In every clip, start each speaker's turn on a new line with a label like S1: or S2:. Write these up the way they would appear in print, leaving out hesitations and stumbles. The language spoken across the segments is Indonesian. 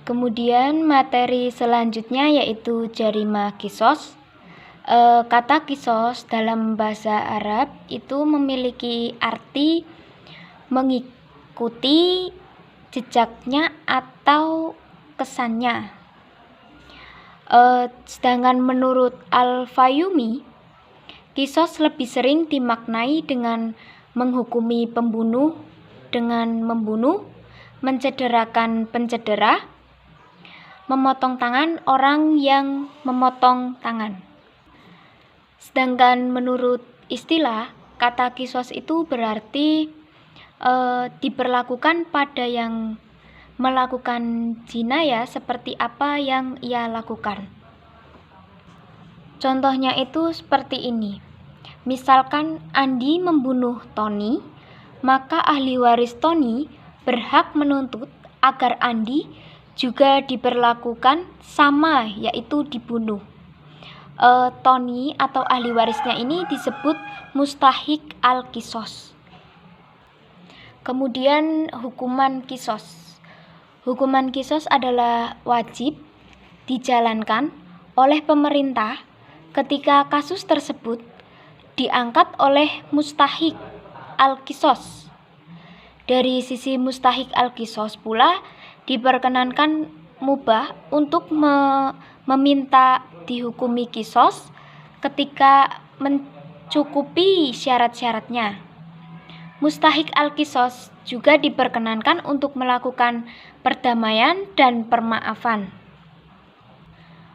S1: Kemudian materi selanjutnya yaitu jarima kisos. Kata kisos dalam bahasa Arab itu memiliki arti mengikuti jejaknya atau kesannya. Sedangkan menurut Al-Fayyumi, kisos lebih sering dimaknai dengan menghukumi pembunuh dengan membunuh, mencederakan pencedera, memotong tangan orang yang memotong tangan. Sedangkan menurut istilah, kata kisos itu berarti diberlakukan pada yang melakukan jinayah seperti apa yang ia lakukan. Contohnya itu seperti ini. Misalkan Andi membunuh Tony, maka ahli waris Tony berhak menuntut agar Andi juga diberlakukan sama, yaitu dibunuh. Tony atau ahli warisnya ini disebut mustahik al-kisos. Kemudian hukuman kisos. Hukuman kisos adalah wajib dijalankan oleh pemerintah ketika kasus tersebut diangkat oleh mustahik al-kisos. Dari sisi mustahik al-kisos pula diperkenankan mubah untuk meminta dihukumi kisos ketika mencukupi syarat-syaratnya. Mustahik al-kisos juga diperkenankan untuk melakukan perdamaian dan permaafan.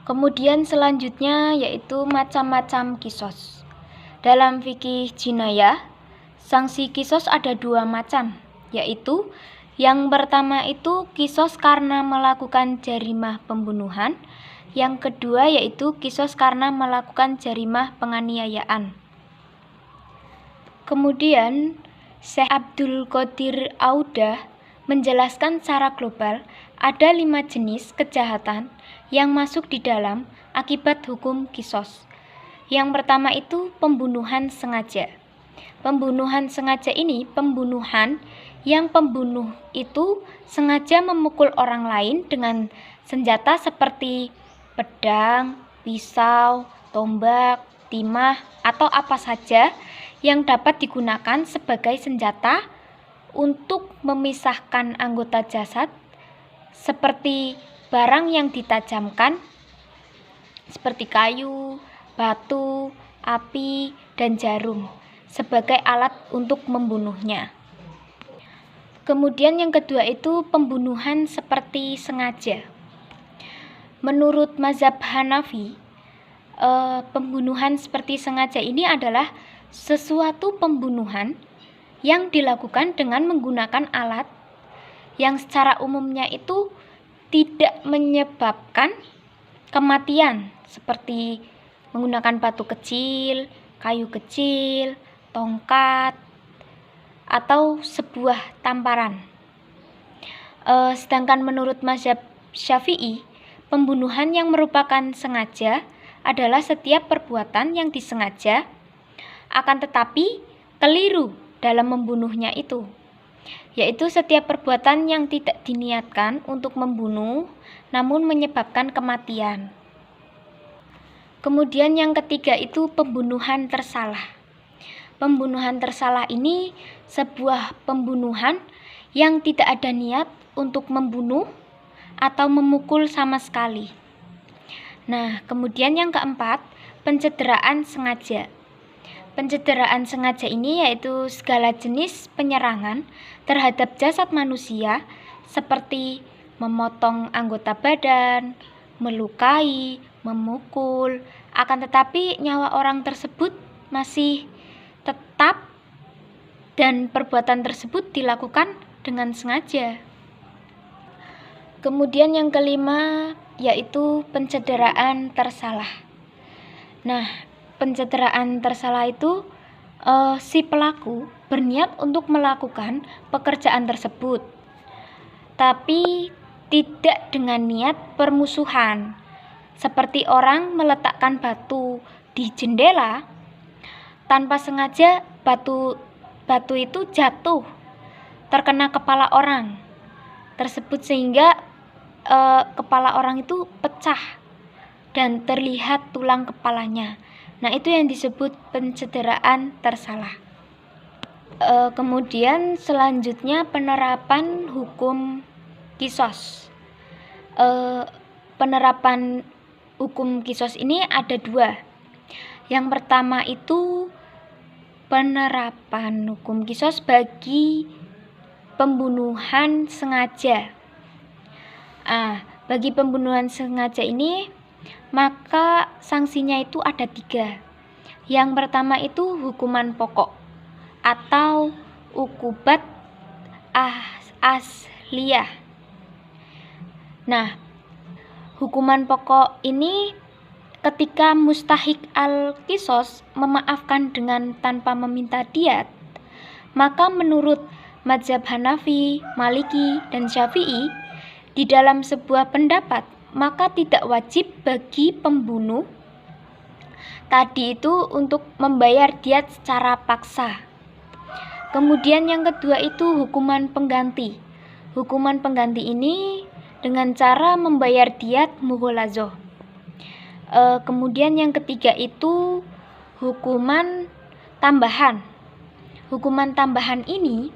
S1: Kemudian selanjutnya yaitu macam-macam kisos. Dalam fikih jinayah, sanksi kisos ada 2 macam, yaitu yang pertama itu kisos karena melakukan jarimah pembunuhan, yang kedua yaitu kisos karena melakukan jarimah penganiayaan. Kemudian Syekh Abdul Qadir Audah menjelaskan secara global ada 5 jenis kejahatan yang masuk di dalam akibat hukum kisos. Yang pertama itu pembunuhan sengaja. Pembunuhan sengaja ini pembunuhan yang pembunuh itu sengaja memukul orang lain dengan senjata seperti pedang, pisau, tombak, timah, atau apa saja yang dapat digunakan sebagai senjata untuk memisahkan anggota jasad, seperti barang yang ditajamkan seperti kayu, batu, api, dan jarum sebagai alat untuk membunuhnya. Kemudian yang kedua itu pembunuhan seperti sengaja. Menurut mazhab Hanafi, pembunuhan seperti sengaja ini adalah sesuatu pembunuhan yang dilakukan dengan menggunakan alat yang secara umumnya itu tidak menyebabkan kematian, seperti menggunakan batu kecil, kayu kecil, tongkat, atau sebuah tamparan. Sedangkan menurut mazhab Syafi'i, pembunuhan yang merupakan sengaja adalah setiap perbuatan yang disengaja akan tetapi keliru dalam membunuhnya itu, yaitu setiap perbuatan yang tidak diniatkan untuk membunuh namun menyebabkan kematian. Kemudian yang ketiga itu pembunuhan tersalah. Pembunuhan tersalah ini sebuah pembunuhan yang tidak ada niat untuk membunuh atau memukul sama sekali. Nah, kemudian yang keempat, pencederaan sengaja. Pencederaan sengaja ini yaitu segala jenis penyerangan terhadap jasad manusia seperti memotong anggota badan, melukai, memukul, akan tetapi nyawa orang tersebut masih tetap dan perbuatan tersebut dilakukan dengan sengaja. Kemudian yang kelima yaitu pencederaan tersalah. Nah, pencederaan tersalah itu si pelaku berniat untuk melakukan pekerjaan tersebut, tapi tidak dengan niat permusuhan. Seperti orang meletakkan batu di jendela, tanpa sengaja batu itu jatuh terkena kepala orang tersebut sehingga kepala orang itu pecah dan terlihat tulang kepalanya. Nah, itu yang disebut pencederaan tersalah. Kemudian selanjutnya penerapan hukum kisos. Penerapan hukum kisos ini ada 2. Yang pertama itu penerapan hukum kisos bagi pembunuhan sengaja. Bagi pembunuhan sengaja ini maka sanksinya itu ada 3. Yang pertama itu hukuman pokok atau ukubat asliyah. Nah, hukuman pokok ini ketika mustahik al-kisos memaafkan dengan tanpa meminta diat, maka menurut mazhab Hanafi, Maliki, dan Syafi'i, di dalam sebuah pendapat, maka tidak wajib bagi pembunuh tadi itu untuk membayar diat secara paksa. Kemudian yang kedua itu hukuman pengganti. Hukuman pengganti ini dengan cara membayar diat mughaladzah. Kemudian yang ketiga itu hukuman tambahan. Hukuman tambahan ini,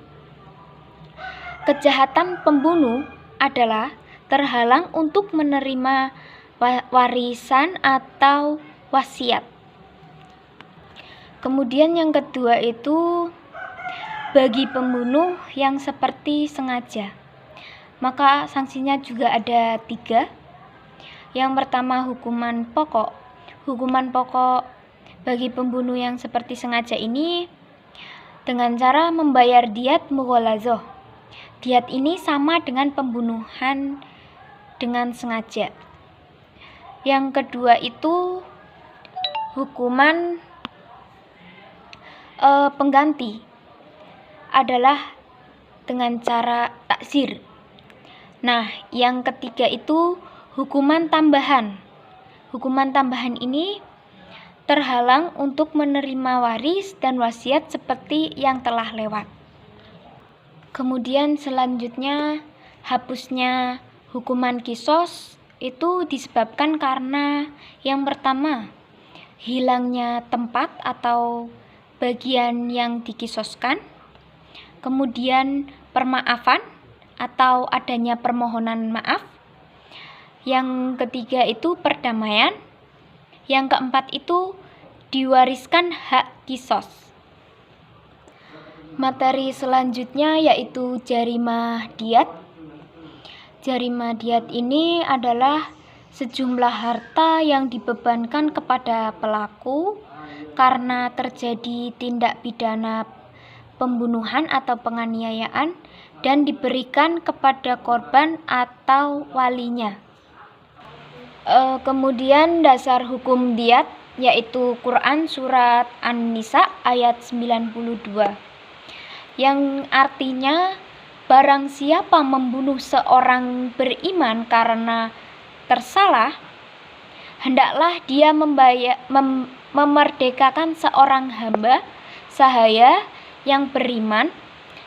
S1: kejahatan pembunuh adalah terhalang untuk menerima warisan atau wasiat. Kemudian yang kedua itu bagi pembunuh yang seperti sengaja, maka sanksinya juga ada 3. Yang pertama hukuman pokok. Hukuman pokok bagi pembunuh yang seperti sengaja ini dengan cara membayar diat mughaladzah. Diat ini sama dengan pembunuhan dengan sengaja. Yang kedua itu hukuman pengganti adalah dengan cara takzir. Nah, yang ketiga itu hukuman tambahan. Hukuman tambahan ini terhalang untuk menerima waris dan wasiat seperti yang telah lewat. Kemudian selanjutnya hapusnya hukuman kisos itu disebabkan karena yang pertama hilangnya tempat atau bagian yang dikisoskan. Kemudian permaafan atau adanya permohonan maaf. Yang ketiga itu perdamaian. Yang keempat itu diwariskan hak kisos. Materi selanjutnya yaitu jarimah diat. Jarimah diat ini adalah sejumlah harta yang dibebankan kepada pelaku karena terjadi tindak pidana pembunuhan atau penganiayaan dan diberikan kepada korban atau walinya. Kemudian dasar hukum diat yaitu Quran surat An-Nisa ayat 92 yang artinya barang siapa membunuh seorang beriman karena tersalah, hendaklah dia memerdekakan seorang hamba sahaya yang beriman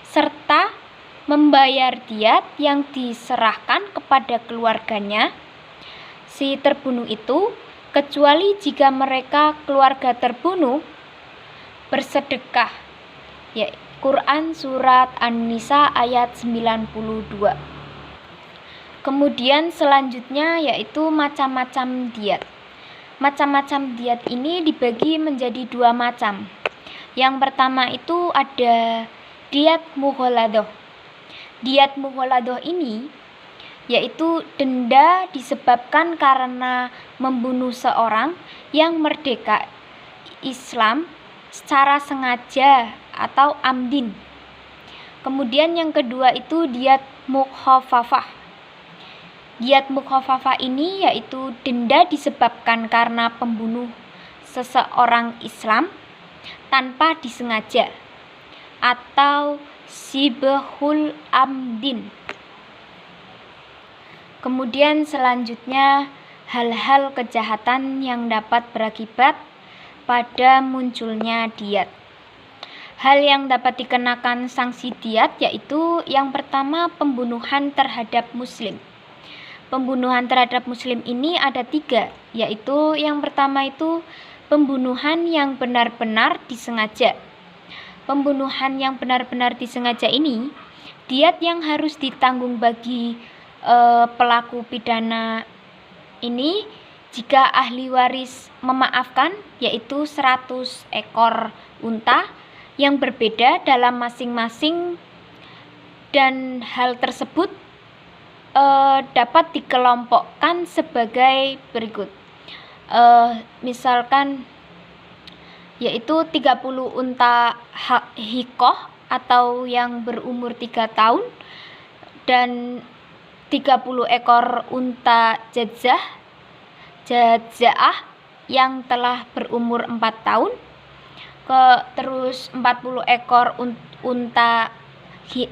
S1: serta membayar diat yang diserahkan kepada keluarganya si terbunuh itu, kecuali jika mereka keluarga terbunuh bersedekah. Ya, Quran surat An-Nisa ayat 92. Kemudian selanjutnya yaitu macam-macam diat. Macam-macam diat ini dibagi menjadi 2 macam. Yang pertama itu ada diat mughaladzah. Diat mughaladzah ini yaitu denda disebabkan karena membunuh seorang yang merdeka Islam secara sengaja atau amdin. Kemudian yang kedua itu diat mukhafafah. Diat mukhafafah ini yaitu denda disebabkan karena pembunuh seseorang Islam tanpa disengaja atau sibhul amdin. Kemudian selanjutnya hal-hal kejahatan yang dapat berakibat pada munculnya diat. Hal yang dapat dikenakan sanksi diat yaitu yang pertama pembunuhan terhadap muslim. pembunuhan terhadap muslim ini ada 3, yaitu yang pertama itu pembunuhan yang benar-benar disengaja. Pembunuhan yang benar-benar disengaja ini, diat yang harus ditanggung bagi pelaku pidana ini jika ahli waris memaafkan, yaitu 100 ekor unta yang berbeda dalam masing-masing, dan hal tersebut dapat dikelompokkan sebagai berikut. Misalkan yaitu 30 unta hikoh atau yang berumur 3 tahun, dan 30 ekor unta jaza'ah yang telah berumur 4 tahun, terus 40 ekor unta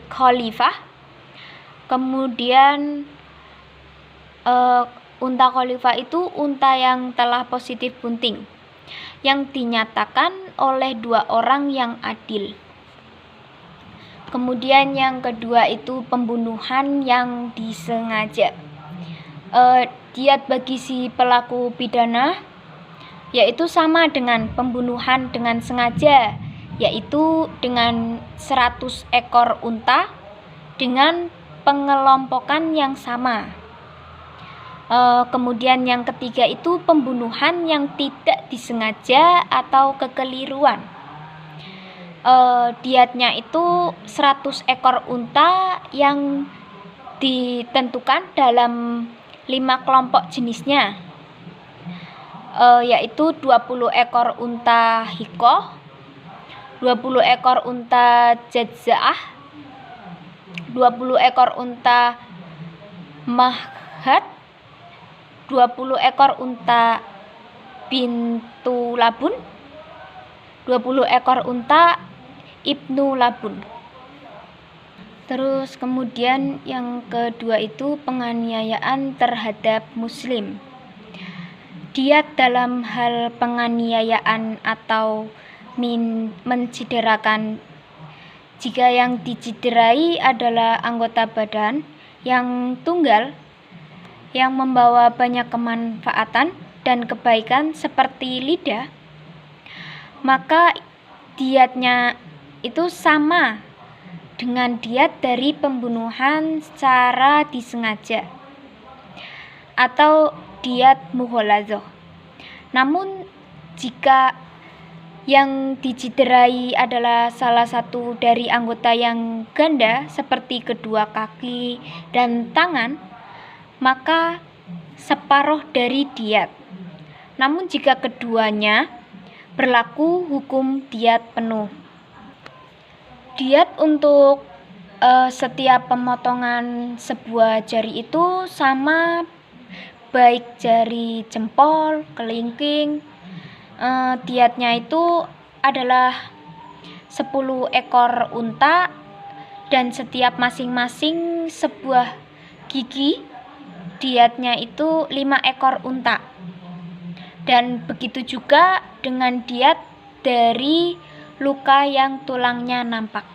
S1: khalifah. Kemudian unta khalifah itu unta yang telah positif bunting, yang dinyatakan oleh 2 orang yang adil. Kemudian yang kedua itu pembunuhan yang disengaja. Diat bagi si pelaku pidana yaitu sama dengan pembunuhan dengan sengaja, yaitu dengan 100 ekor unta dengan pengelompokan yang sama. Kemudian yang ketiga itu pembunuhan yang tidak disengaja atau kekeliruan. Diatnya itu 100 ekor unta yang ditentukan dalam 5 kelompok jenisnya, yaitu 20 ekor unta hikoh, 20 ekor unta jaza'ah, 20 ekor unta mahad, 20 ekor unta bintu labun, 20 ekor unta ibnu labun. Terus kemudian yang kedua itu penganiayaan terhadap muslim. Diat dalam hal penganiayaan atau mencederakan jika yang dicederai adalah anggota badan yang tunggal yang membawa banyak kemanfaatan dan kebaikan seperti lidah, maka diatnya itu sama dengan diat dari pembunuhan secara disengaja atau diat mughalladzah. Namun jika yang dicederai adalah salah satu dari anggota yang ganda seperti kedua kaki dan tangan, maka separuh dari diat. Namun jika keduanya berlaku hukum diat penuh. Diat untuk setiap pemotongan sebuah jari itu sama, baik jari jempol, kelingking. Diatnya itu adalah 10 ekor unta dan setiap masing-masing sebuah gigi. Diatnya itu 5 ekor unta. Dan begitu juga dengan diat dari luka yang tulangnya nampak.